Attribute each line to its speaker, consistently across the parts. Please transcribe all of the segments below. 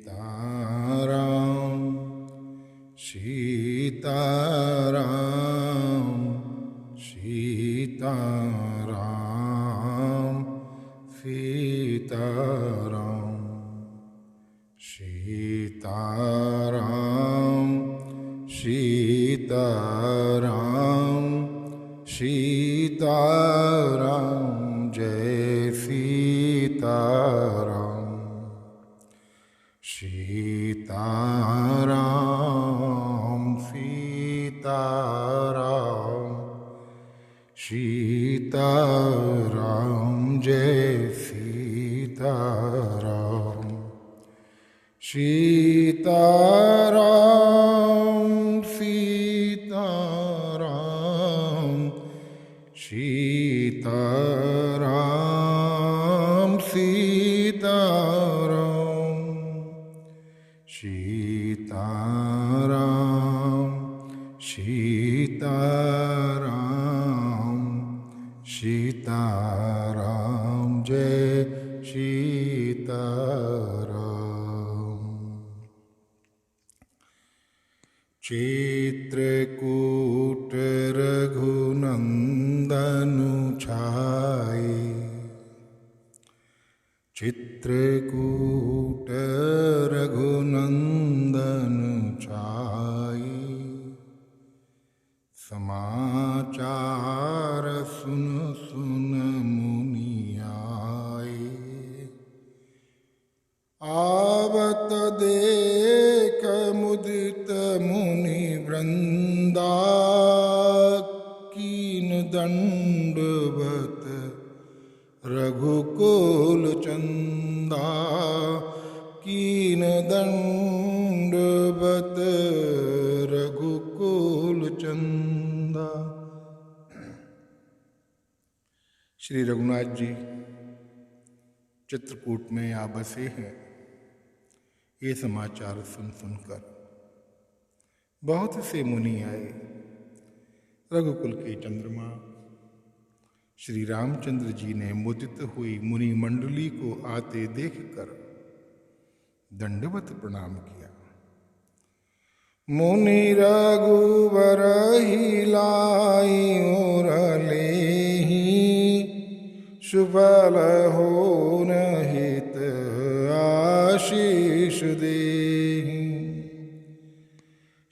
Speaker 1: सीताराम सीताराम सीताराम सीताराम सीताराम सीताराम जय सीताराम सीताराम सीताराम सीताराम जय सीताराम सीताराम सीताराम सीताराम सीताराम सीताराम सीताराम सीताराम जय सीताराम चित्रकूट रघुनंदनु छाये चित्रकूट रघुनंदनु छाये समाचार सुन सुन मुनि आए आवत देख मुदित मुनि वृंदा कीन दंडवत रघुकुल चंदा कीन दंडवत रघुकुल चंदा। श्री रघुनाथ जी चित्रकूट में आ बसे हैं। ये समाचार सुन सुनकर बहुत से मुनि आए। रघुकुल के चंद्रमा श्री रामचंद्र जी ने मुदित हुई मुनि मंडली को आते देखकर दंडवत प्रणाम किया। मुनि रघुवर ही लाई और लेहि सुफल हो हित आशीष देहि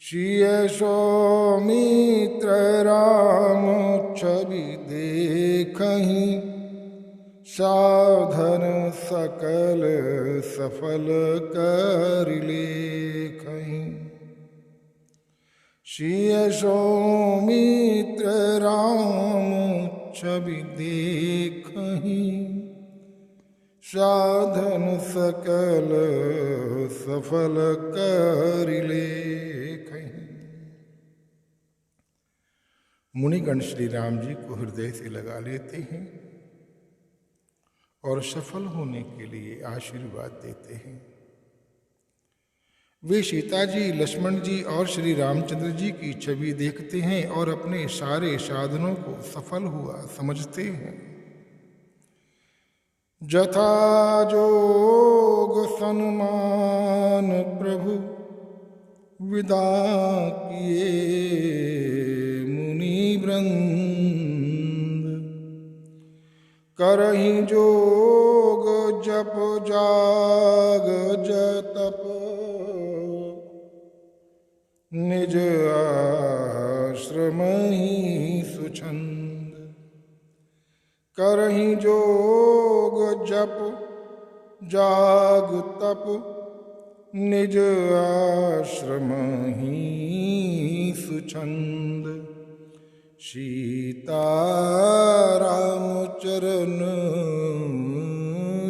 Speaker 1: सिय सौमित्र राम छवि देखहि साधन सकल सफल कर लेखहि सिय सौमित्र राम छवि देखहि साधन सकल सफल कर लेखहि। मुनिगण श्री राम जी को हृदय से लगा लेते हैं और सफल होने के लिए आशीर्वाद देते हैं। वे सीता जी, लक्ष्मण जी और श्री रामचंद्र जी की छवि देखते हैं और अपने सारे साधनों को सफल हुआ समझते हैं। जथा जोग सन्मान प्रभु विदा किए मुनि वृंद करहि जोग जप जाग जतप निज आश्रम ही सुछंद करहि जोग जप जाग तप निज आश्रम ही सुछंद सीताराम चरण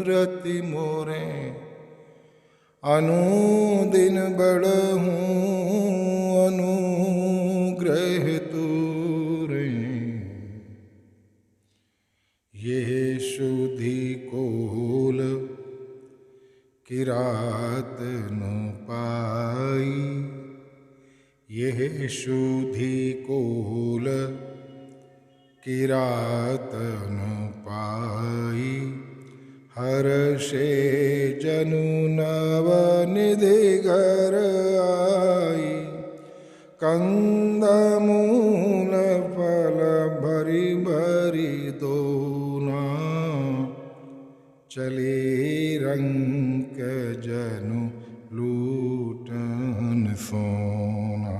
Speaker 1: रति मोरे अनुदिन बढ़हूँ अनुग्रह तूरे ये सुधि कोल किरात न पाई यह सुधि कोल किरात न पाई हर्षे जनु नवनिधि घर आई, कंदमूल फल भरी भरी दोना, चले रंक जनु लूटन सोना,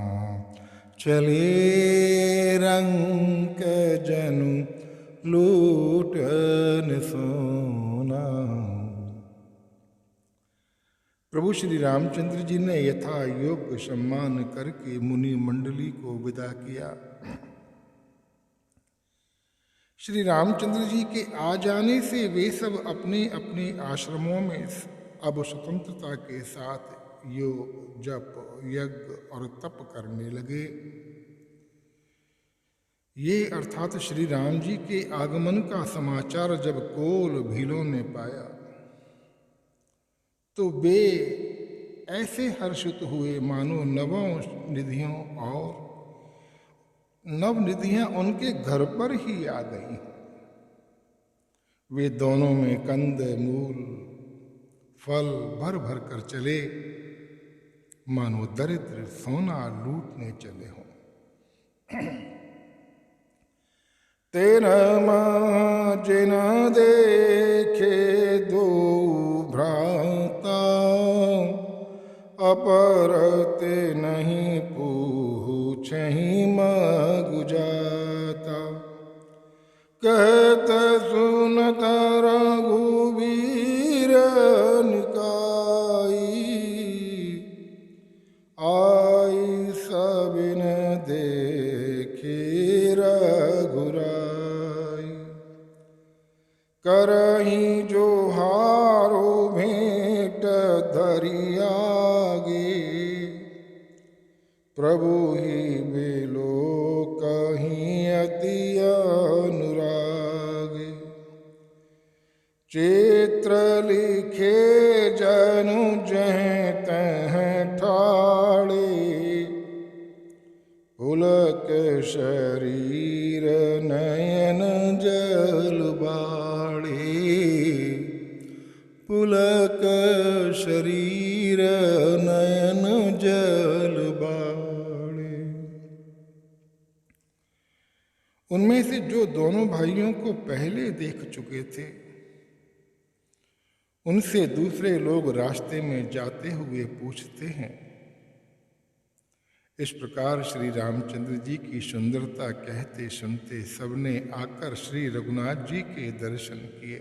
Speaker 1: चले रंक जनु लूटन सोना। प्रभु श्री रामचंद्र जी ने यथा योग्य सम्मान करके मुनि मंडली को विदा किया। श्री रामचंद्र जी के आ जाने से वे सब अपने अपने आश्रमों में अब स्वतंत्रता के साथ योग, जप, यज्ञ और तप करने लगे। ये अर्थात श्री राम जी के आगमन का समाचार जब कोल भीलों ने पाया तो वे ऐसे हर्षित हुए मानो नवनिधियों और नवनिधियां उनके घर पर ही आ गई। वे दोनों में कंद मूल फल भर भर कर चले, मानो दरिद्र सोना लूटने चले हों। तेरा जिन देखे दो भ्राता, अपरते नहीं पूछहि मगु जाता, कहत सुनत रघुवीर निकाई, आई सबिन देखे रघुराई, करही जो हारो भेंट धरियागे, प्रभु ही बेलो कहीं अति अनुरागे, चित्र लिखे जनु जह तह ठाड़े, पुलक शरीर नयन जल बाड़े, पुलक शरीर नयन जल बाड़े। उनमें से जो दोनों भाइयों को पहले देख चुके थे उनसे दूसरे लोग रास्ते में जाते हुए पूछते हैं। इस प्रकार श्री रामचंद्र जी की सुंदरता कहते सुनते सबने आकर श्री रघुनाथ जी के दर्शन किए।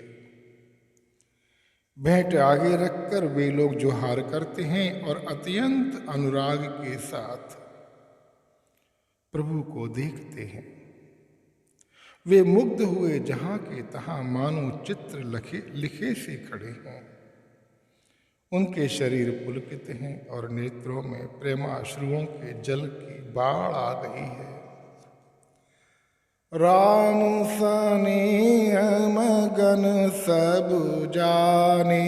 Speaker 1: भेंट आगे रखकर वे लोग जोहार करते हैं और अत्यंत अनुराग के साथ प्रभु को देखते हैं। वे मुग्ध हुए जहां के तहां मानो चित्र लिखे से खड़े हों। उनके शरीर पुलकित हैं और नेत्रों में प्रेमाश्रुओं के जल की बाढ़ आ गई है। राम सनेह मगन सब जाने,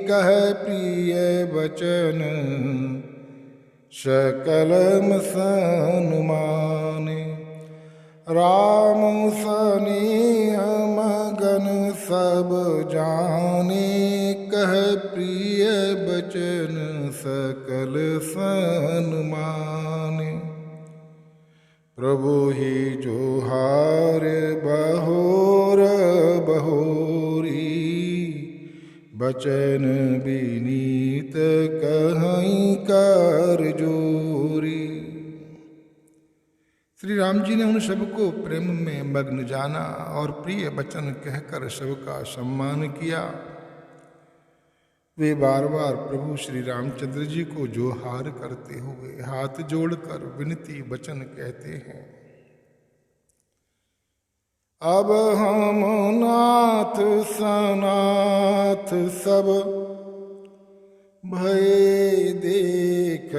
Speaker 1: कह प्रिय बचन सकल सन माने। राम सनेह मगन सब जाने, कह प्रिय बचन सकल सन माने। प्रभु ही जोहार बहोर बहोरी, बचन विनीत कहीं कर जोरी। श्री राम जी ने उन सबको प्रेम में मग्न जाना और प्रिय वचन कहकर सबका सम्मान किया। वे बार बार प्रभु श्री रामचंद्र जी को जोहार करते हुए हाथ जोड़कर विनती वचन कहते हैं। अब हम नाथ सनाथ सब भय देख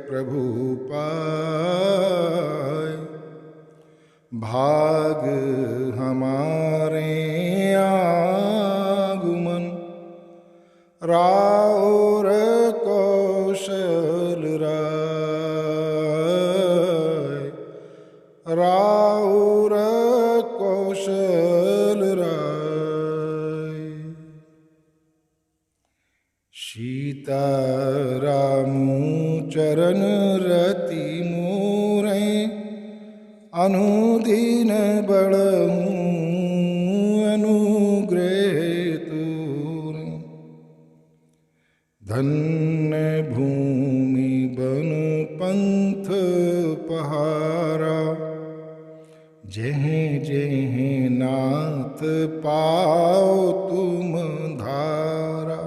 Speaker 1: प्रभु पाए, भाग हमारे आगमन राउर कौशल राय, राउर कौशल राय। सीतारामू चरण रति मोरे अनुदीन बड़हूँ अनुग्रह तोर। धन्य भूमि बन पंथ पहारा जेह जेह नाथ पाओ तुम धारा।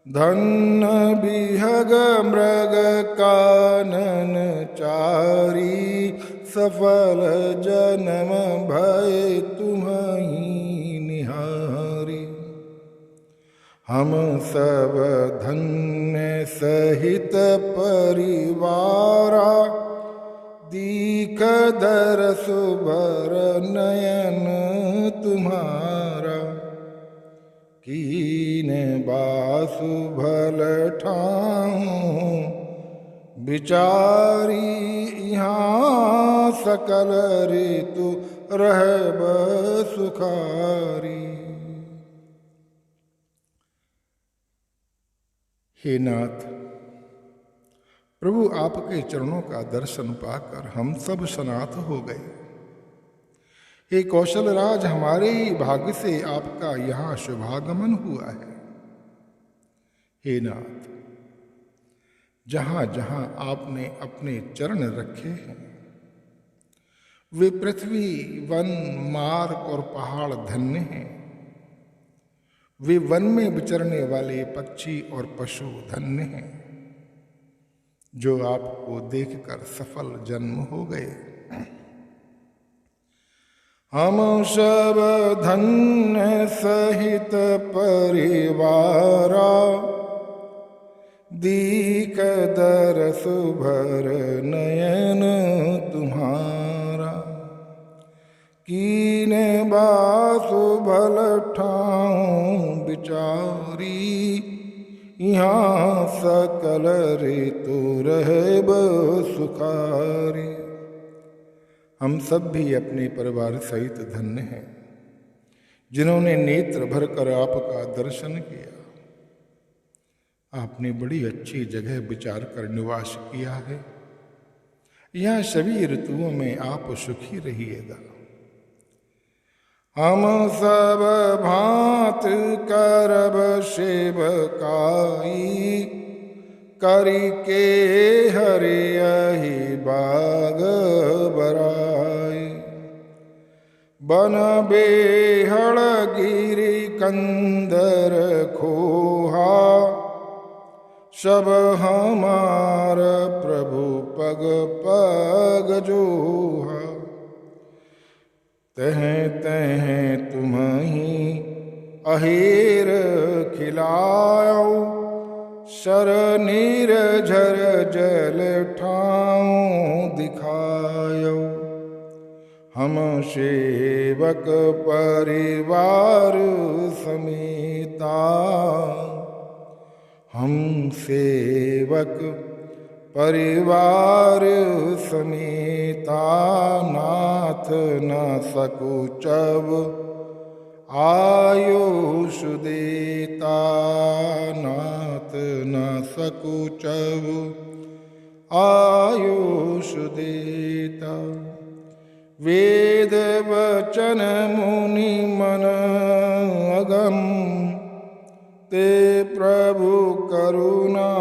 Speaker 1: धन्य बिहग मृग कानन चारी सफल जन्म भय तुम्हीं निहारी। हम सब धन्य सहित परिवारा दीख दरस भर नयन तुम्हारा। कीन बासु भल ठाऊं बिचारी यहाँ सकल ऋतु रहब सुखारी। हे नाथ, प्रभु आपके चरणों का दर्शन पाकर हम सब सनाथ हो गए। हे कौशल राज, हमारे ही भाग्य से आपका यहाँ शुभागमन हुआ है। हे नाथ, जहाँ जहाँ आपने अपने चरण रखे हैं वे पृथ्वी वन मार्ग और पहाड़ धन्य हैं। वे वन में विचरने वाले पक्षी और पशु धन्य हैं जो आपको देखकर सफल जन्म हो गए। हम सब धन्य सहित परिवारा दीख दरस भर नयन तुम्हारा। कीने बासु भल ठाऊं बिचारी यहाँ सकल ऋतु रहब सुखारी। हम सब भी अपने परिवार सहित धन्य हैं जिन्होंने नेत्र भरकर आपका दर्शन किया। आपने बड़ी अच्छी जगह विचार कर निवास किया है। यहाँ सभी ऋतुओं में आप सुखी रहिएगा। हम सब भांत करब सेवकाई करी के हरियहि बाग बराई। बन बेहड़ गिरी कंदर खोहा सब हमार प्रभु पग पग जोहा। तह तह तुम्हीं अहीर खिलाओ सर नीर झर जल ठाऊं दिखायो। हम सेवक परिवार समेता हम सेवक परिवार समेता नाथ न सकुचब आयुष देता। नाथ न सकुचब आयुष देता। वेद वचन मुनि मन अगम ते प्रभु करुणा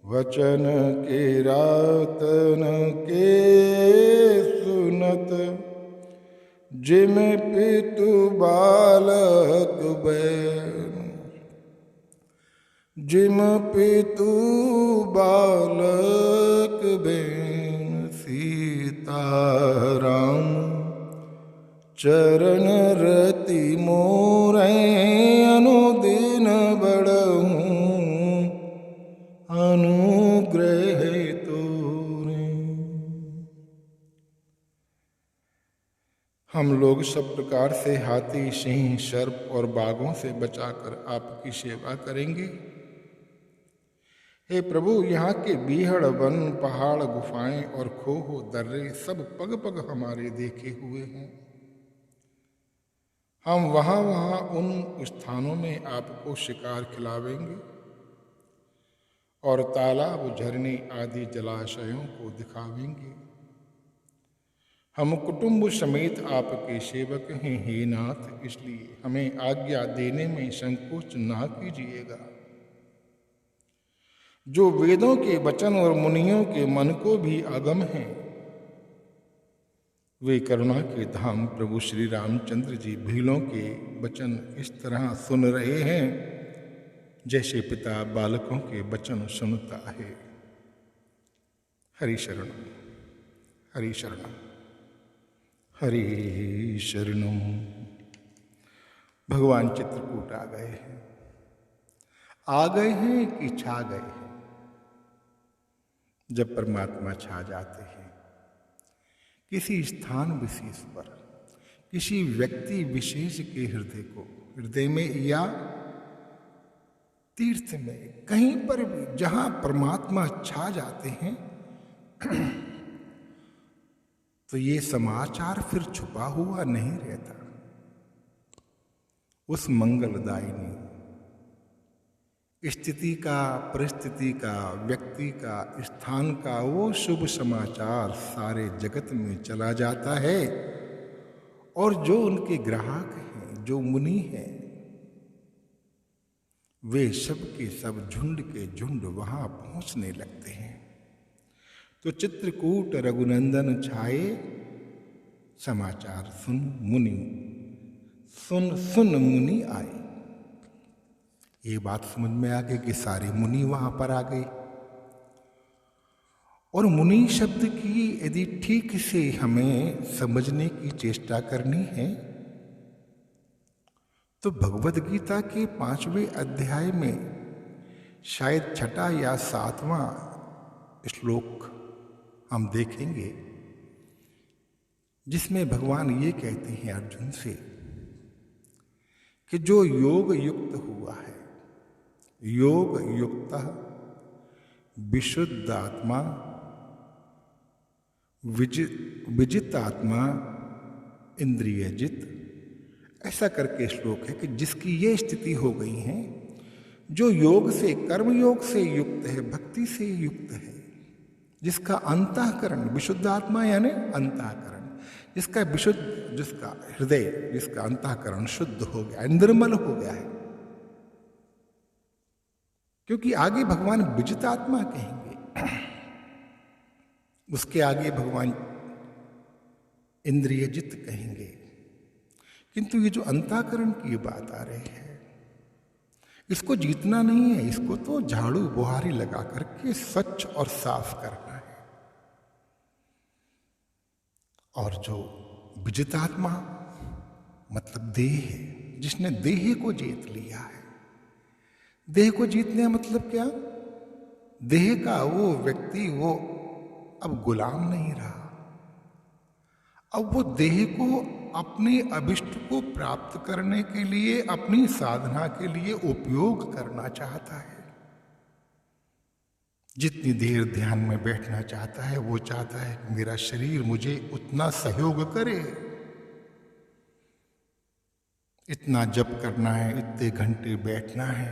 Speaker 1: वचन के रातन के सुनत जिम पितु बालक बैन। जिम पितु बालक बैन सीताराम चरण रति मोरे अनुदिन बड़हूँ अनुग्रह तोरे। हम लोग सब प्रकार से हाथी सिंह सर्प और बाघों से बचाकर आपकी सेवा करेंगे। हे प्रभु, यहाँ के बीहड़ वन पहाड़ गुफाएं और खोह दर्रे सब पग पग हमारे देखे हुए हैं। हम वहाँ वहाँ उन स्थानों में आपको शिकार खिलावेंगे और तालाब, झरने आदि जलाशयों को दिखावेंगे। हम कुटुंब समेत आपके सेवक हैं हे नाथ, इसलिए हमें आज्ञा देने में संकोच ना कीजिएगा। जो वेदों के वचन और मुनियों के मन को भी अगम हैं, वे करुणा के धाम प्रभु श्री रामचंद्र जी भीलों के वचन इस तरह सुन रहे हैं जैसे पिता बालकों के वचन सुनता है। हरि शरणम, हरि शरणम, हरि शरणम। भगवान चित्रकूट आ गए हैं। आ गए हैं कि छा गए हैं? जब परमात्मा छा जाते हैं किसी स्थान विशेष पर, किसी व्यक्ति विशेष के हृदय में या तीर्थ में, कहीं पर भी जहां परमात्मा छा जाते हैं तो ये समाचार फिर छुपा हुआ नहीं रहता। उस मंगलदायिनी स्थिति का, परिस्थिति का, व्यक्ति का, स्थान का वो शुभ समाचार सारे जगत में चला जाता है और जो उनके ग्राहक हैं, जो मुनि हैं, वे सब के सब झुंड के झुंड वहां पहुंचने लगते हैं। तो चित्रकूट रघुनंदन छाए, समाचार सुन मुनि, सुन सुन मुनि आए। ये बात समझ में आ गई कि सारे मुनि वहां पर आ गए। और मुनि शब्द की यदि ठीक से हमें समझने की चेष्टा करनी है तो भगवद गीता के 5वें अध्याय में शायद 6ठा या 7वां श्लोक हम देखेंगे, जिसमें भगवान ये कहते हैं अर्जुन से कि जो योग युक्त हुआ है, योग युक्त विशुद्धात्मा, विजितात्मा, इंद्रियजित, ऐसा करके श्लोक है कि जिसकी ये स्थिति हो गई है, जो योग से, कर्म योग से युक्त है, भक्ति से युक्त है, जिसका अंतःकरण, विशुद्धात्मा यानी अंतःकरण, जिसका हृदय, जिसका अंतःकरण शुद्ध हो गया, निर्मल हो गया है। क्योंकि आगे भगवान विजितात्मा कहेंगे, उसके आगे भगवान इंद्रियजित कहेंगे, किंतु ये जो अंतःकरण की बात आ रही है, इसको जीतना नहीं है, इसको तो झाड़ू बुहारी लगा करके स्वच्छ और साफ करना है। और जो विजितात्मा मतलब देह है, जिसने देह को जीत लिया है। देह को जीतने का मतलब क्या? देह का वो व्यक्ति वो अब गुलाम नहीं रहा, अब वो देह को अपने अभिष्ट को प्राप्त करने के लिए, अपनी साधना के लिए उपयोग करना चाहता है। जितनी देर ध्यान में बैठना चाहता है, वो चाहता है कि मेरा शरीर मुझे उतना सहयोग करे, इतना जप करना है, इतने घंटे बैठना है,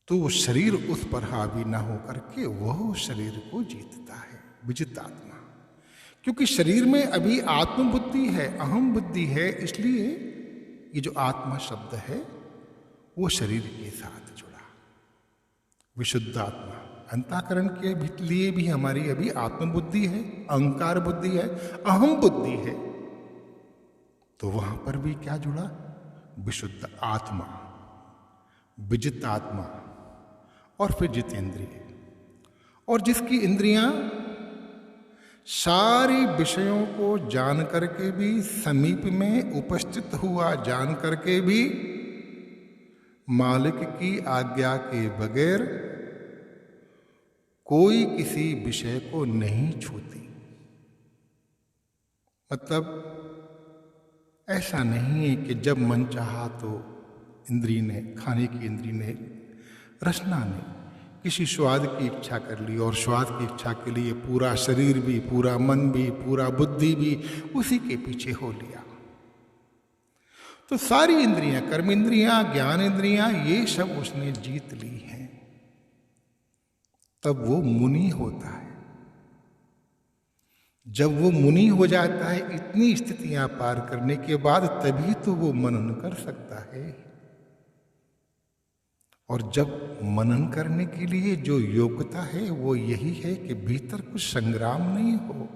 Speaker 1: तो वो शरीर उस पर हावी ना हो करके वह शरीर को जीतता है, विजितात्मा। क्योंकि शरीर में अभी आत्मबुद्धि है, अहम बुद्धि है, इसलिए ये जो आत्मा शब्द है वो शरीर के साथ जुड़ा। विशुद्धात्मा, अंतःकरण के लिए भी हमारी अभी आत्मबुद्धि है, अहंकार बुद्धि है, अहम बुद्धि है, तो वहां पर भी क्या जुड़ा? विशुद्ध आत्मा, विजित आत्मा, और फिर जितेंद्रिय, और जिसकी इंद्रियां सारे विषयों को जान करके भी, समीप में उपस्थित हुआ जान करके भी, मालिक की आज्ञा के बगैर कोई किसी विषय को नहीं छूती। मतलब ऐसा नहीं है कि जब मन चाहा तो इंद्री ने, खाने की इंद्री ने, रसना ने किसी स्वाद की इच्छा कर ली और स्वाद की इच्छा के लिए पूरा शरीर भी, पूरा मन भी, पूरा बुद्धि भी उसी के पीछे हो लिया। तो सारी इंद्रियां, कर्म इंद्रियां, ज्ञान इंद्रियां, ये सब उसने जीत ली हैं, तब वो मुनि होता है। जब वो मुनि हो जाता है इतनी स्थितियां पार करने के बाद, तभी तो वो मनन कर सकता है। और जब मनन करने के लिए जो योग्यता है वो यही है कि भीतर कुछ संग्राम नहीं हो,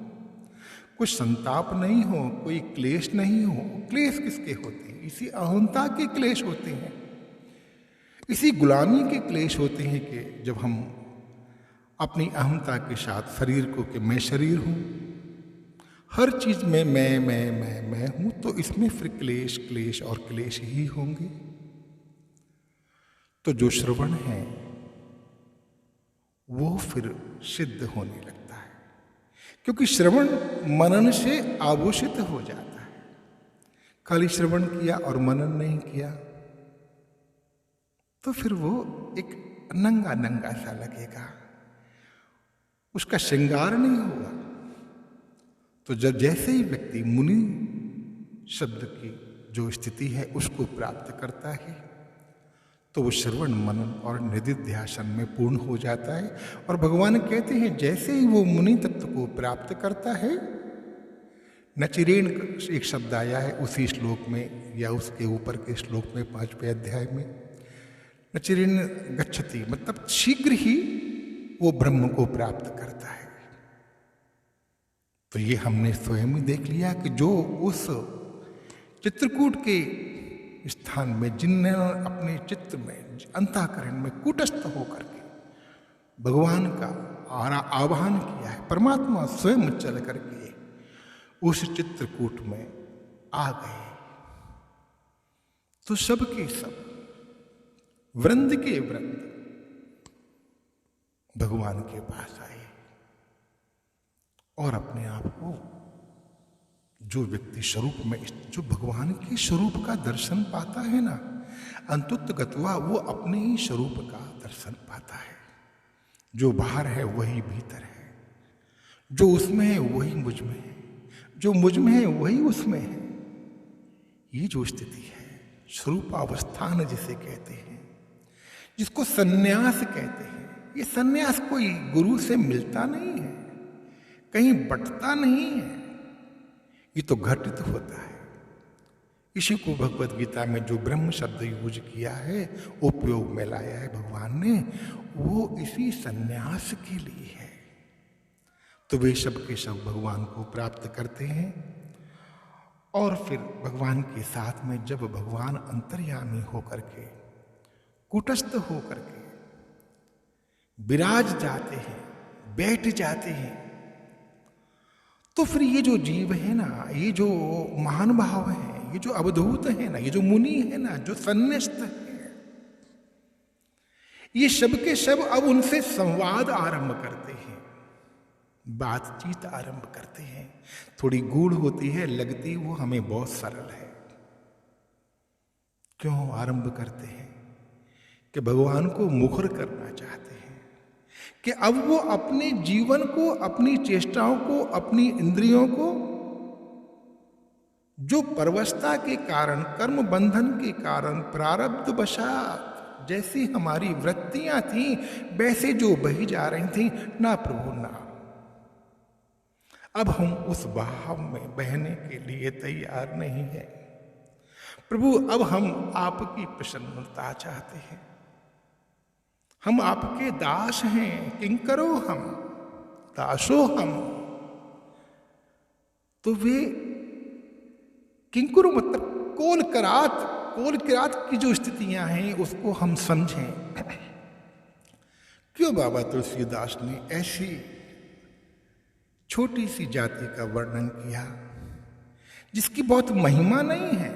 Speaker 1: कुछ संताप नहीं हो, कोई क्लेश नहीं हो। क्लेश किसके होते हैं? इसी अहंता के क्लेश होते हैं, इसी गुलामी के क्लेश होते हैं कि जब हम अपनी अहंता के साथ शरीर को कि मैं शरीर हूं, हर चीज में मैं हूं, तो इसमें फिर क्लेश क्लेश और क्लेश ही होंगे। तो जो श्रवण है वो फिर सिद्ध होने लगता है, क्योंकि श्रवण मनन से आभूषित हो जाता है। खाली श्रवण किया और मनन नहीं किया तो फिर वो एक नंगा नंगा सा लगेगा, उसका श्रृंगार नहीं होगा। तो जब जैसे ही व्यक्ति मुनि शब्द की जो स्थिति है उसको प्राप्त करता है, तो वो श्रवण मनन और निधिध्यासन में पूर्ण हो जाता है। और भगवान कहते हैं जैसे ही वो मुनि तत्व को प्राप्त करता है, नचिरेण एक शब्द आया है उसी श्लोक में या उसके ऊपर के श्लोक में 5वें अध्याय में, नचिरेण गच्छति, मतलब शीघ्र ही वो ब्रह्म को प्राप्त करता है। तो ये हमने स्वयं ही देख लिया कि जो उस चित्रकूट के स्थान में जिनने अपने चित्त में, अंतःकरण में कूटस्थ होकर के भगवान का आवाहन किया है, परमात्मा स्वयं चल करके उस चित्रकूट में आ गए। तो सब के सब, वृंद के वृंद भगवान के पास आए और अपने आप को, जो व्यक्ति स्वरूप में, जो भगवान के स्वरूप का दर्शन पाता है ना, अंतुत गत्वा वो अपने ही स्वरूप का दर्शन पाता है। जो बाहर है वही भीतर है, जो उसमें है वही मुझ में है, जो मुझ में है वही उसमें है। ये जो स्थिति है, स्वरूपावस्थान जिसे कहते हैं, जिसको सन्यास कहते हैं। ये सन्यास कोई गुरु से मिलता नहीं है, कहीं बंटता नहीं है, ये तो घटित होता है। इसी को भगवत गीता में जो ब्रह्म शब्द यूज किया है, उपयोग में लाया है भगवान ने, वो इसी सन्यास के लिए है। तो वे सब के सब भगवान को प्राप्त करते हैं और फिर भगवान के साथ में जब भगवान अंतर्यामी होकर के, कूटस्थ होकर के विराज जाते हैं, बैठ जाते हैं, तो फिर ये जो जीव है ना, ये जो महान भाव है, ये जो अवधूत है ना, ये जो मुनि है ना, जो सन्निष्ठ है, ये सब के सब अब उनसे संवाद आरंभ करते हैं, बातचीत आरंभ करते हैं। थोड़ी गूढ़ होती है, लगती वो हमें बहुत सरल है। क्यों आरंभ करते हैं? कि भगवान को मुखर करना चाहते हैं कि अब वो अपने जीवन को, अपनी चेष्टाओं को, अपनी इंद्रियों को, जो परवशता के कारण, कर्म बंधन के कारण, प्रारब्ध वशात जैसी हमारी वृत्तियां थी, वैसे जो बही जा रही थी, ना प्रभु ना, अब हम उस बहाव में बहने के लिए तैयार नहीं है। प्रभु अब हम आपकी प्रसन्नता चाहते हैं, हम आपके दास हैं, किंकरो हम, दासो हम। तो वे किंकरो मतलब कोल किरात की जो स्थितियां हैं उसको हम समझें। क्यों बाबा तुलसीदास ने ऐसी छोटी सी जाति का वर्णन किया जिसकी बहुत महिमा नहीं है,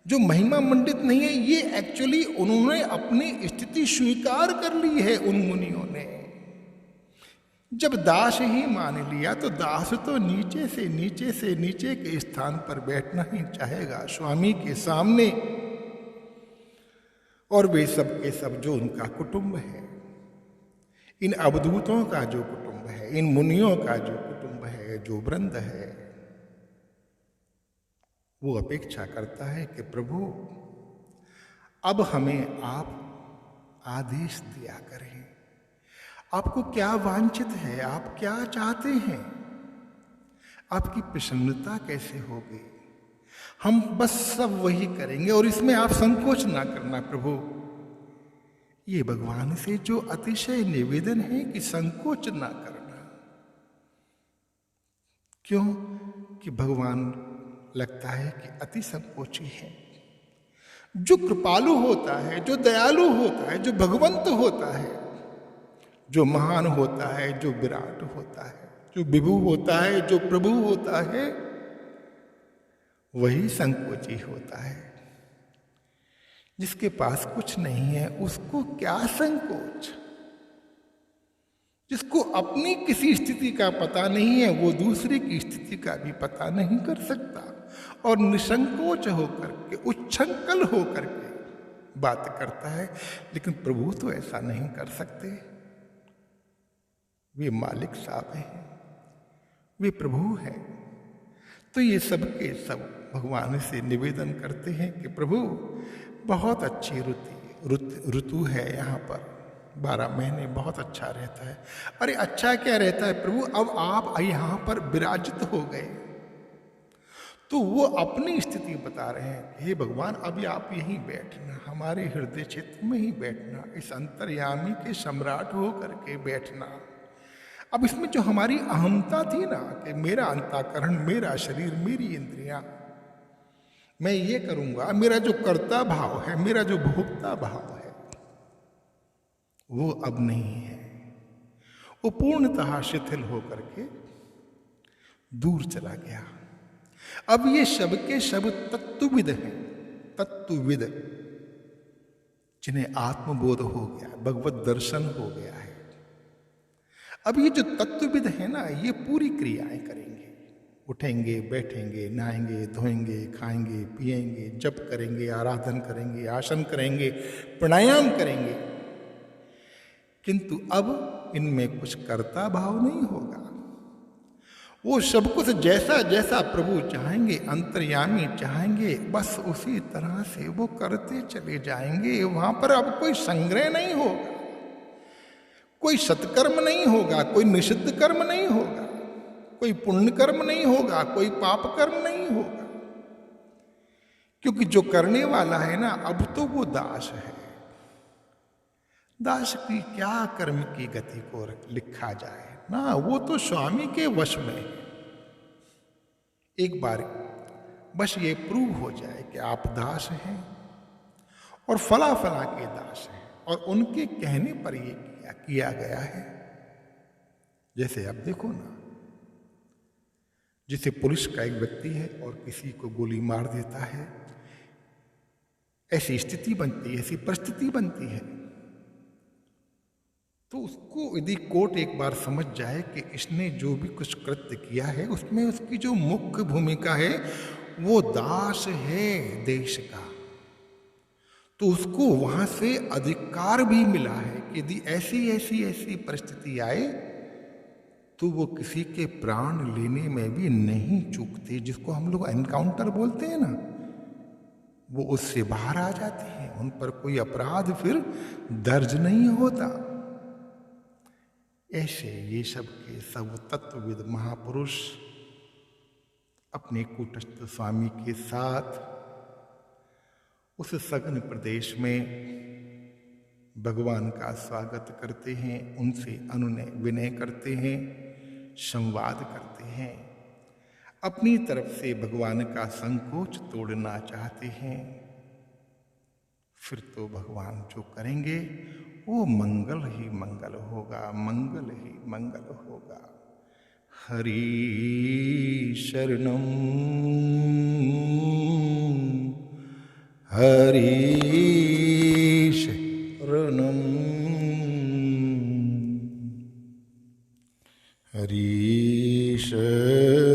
Speaker 1: जो महिमा मंडित नहीं है? ये एक्चुअली उन्होंने अपनी स्थिति स्वीकार कर ली है। उन मुनियों ने जब दास ही मान लिया, तो दास तो नीचे से नीचे के स्थान पर बैठना ही चाहेगा, स्वामी के सामने। और वे सब के सब जो उनका कुटुंब है, इन अवधूतों का जो कुटुंब है, इन मुनियों का जो कुटुंब है, जो वृंद है, वो अपेक्षा करता है कि प्रभु अब हमें आप आदेश दिया करें, आपको क्या वांछित है, आप क्या चाहते हैं, आपकी प्रसन्नता कैसे होगी, हम बस सब वही करेंगे और इसमें आप संकोच ना करना प्रभु। ये भगवान से जो अतिशय निवेदन है कि संकोच ना करना। क्यों कि भगवान लगता है कि अति संकोची है। जो कृपालु होता है, जो दयालु होता है, जो भगवंत होता है, जो महान होता है, जो विराट होता है, जो विभु होता है, जो प्रभु होता है, वही संकोची होता है। जिसके पास कुछ नहीं है उसको क्या संकोच। जिसको अपनी किसी स्थिति का पता नहीं है वो दूसरे की स्थिति का भी पता नहीं कर सकता और निसंकोच होकर के, उच्छृंखल होकर के बात करता है। लेकिन प्रभु तो ऐसा नहीं कर सकते। वे मालिक साहब हैं, वे प्रभु हैं। तो ये सबके सब भगवान से निवेदन करते हैं कि प्रभु बहुत अच्छी ऋतु है यहाँ पर, 12 महीने बहुत अच्छा रहता है। अरे अच्छा क्या रहता है प्रभु, अब आप यहाँ पर विराजित हो गए। तो वो अपनी स्थिति बता रहे हैं, हे भगवान अभी आप यहीं बैठना, हमारे हृदय क्षेत्र में ही बैठना, इस अंतर्यामी के सम्राट हो करके बैठना। अब इसमें जो हमारी अहमता थी ना कि मेरा अंतःकरण, मेरा शरीर, मेरी इंद्रियां, मैं ये करूंगा, मेरा जो कर्ता भाव है, मेरा जो भोक्ता भाव है, वो अब नहीं है। वो पूर्णतः शिथिल होकर के दूर चला गया। अब ये सब के सब तत्वविद हैं, तत्वविद जिन्हें आत्मबोध हो गया, भगवत दर्शन हो गया है। अब ये जो तत्वविद है ना, ये पूरी क्रियाएं करेंगे, उठेंगे, बैठेंगे, नहाएंगे, धोएंगे, खाएंगे, पिएंगे, जप करेंगे, आराधन करेंगे, आसन करेंगे, प्राणायाम करेंगे। किंतु अब इनमें कुछ कर्ता भाव नहीं होगा। वो सब कुछ जैसा जैसा प्रभु चाहेंगे, अंतर्यामी चाहेंगे, बस उसी तरह से वो करते चले जाएंगे। वहां पर अब कोई संग्रह नहीं होगा, कोई सत्कर्म नहीं होगा, कोई निषिद्ध कर्म नहीं होगा, कोई पुण्य कर्म नहीं होगा, कोई पाप कर्म नहीं होगा। क्योंकि जो करने वाला है ना, अब तो वो दास है। दास की क्या कर्म की गति को लिखा जाए ना, वो तो स्वामी के वश में है। एक बार बस ये प्रूव हो जाए कि आप दास हैं और फला फला के दास हैं और उनके कहने पर ये किया गया है। जैसे आप देखो ना, जैसे पुलिस का एक व्यक्ति है और किसी को गोली मार देता है, ऐसी स्थिति बनती है, ऐसी परिस्थिति बनती है, तो उसको यदि कोर्ट एक बार समझ जाए कि इसने जो भी कुछ कृत्य किया है उसमें उसकी जो मुख्य भूमिका है वो दास है देश का, तो उसको वहां से अधिकार भी मिला है कि यदि ऐसी ऐसी ऐसी परिस्थिति आए तो वो किसी के प्राण लेने में भी नहीं चूकते। जिसको हम लोग एनकाउंटर बोलते हैं ना, वो उससे बाहर आ जाते हैं, उन पर कोई अपराध फिर दर्ज नहीं होता। ऐसे ये सब के सब तत्वविद महापुरुष अपने कूटस्थ स्वामी के साथ उस सघन प्रदेश में भगवान का स्वागत करते हैं, उनसे अनुनय विनय करते हैं, संवाद करते हैं, अपनी तरफ से भगवान का संकोच तोड़ना चाहते हैं। फिर तो भगवान जो करेंगे वो मंगल ही मंगल होगा, मंगल ही मंगल होगा। हरि शरणम हरि शरणम हरि शरणम।